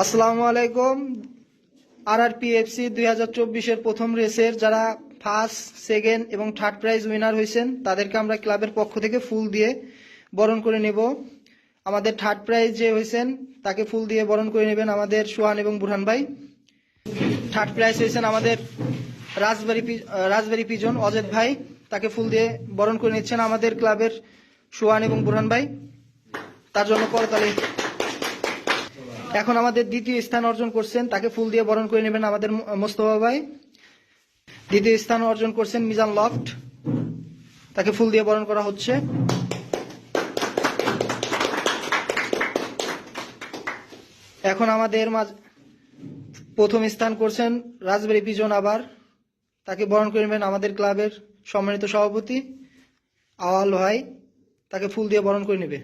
আসসালামু আলাইকুম। RRPFC 2024-এর প্রথম রেসের যারা ফার্স্ট, সেকেন্ড এবং থার্ড প্রাইজ উইনার হয়েছেন তাদেরকে আমরা ক্লাবের পক্ষ থেকে ফুল দিয়ে বরণ করে নেব। আমাদের থার্ড প্রাইজ যে হয়েছেন তাকে ফুল দিয়ে বরণ করে নেবেন আমাদের সোহান এবং বুরহান ভাই। থার্ড প্রাইজ হয়েছেন আমাদের রাজবাড়ি পিজন অজেদ ভাই, তাকে ফুল দিয়ে বরণ করে নিচ্ছেন আমাদের ক্লাবের সোহান এবং বুরহান ভাই, তার জন্য করতালি। এখন আমাদের দ্বিতীয় স্থান অর্জন করছেন, তাকে ফুল দিয়ে বরণ করে নেবেন আমাদের মোস্তফা ভাই। দ্বিতীয় স্থান অর্জন করছেন মিজান লফট, তাকে ফুল দিয়ে বরণ করা হচ্ছে। এখন আমাদের প্রথম স্থান করছেন রাজবাড়ি পিজন, আবার তাকে বরণ করে নেবেন আমাদের ক্লাবের সম্মানিত সভাপতি আওয়াল ভাই, তাকে ফুল দিয়ে বরণ করে নেবে।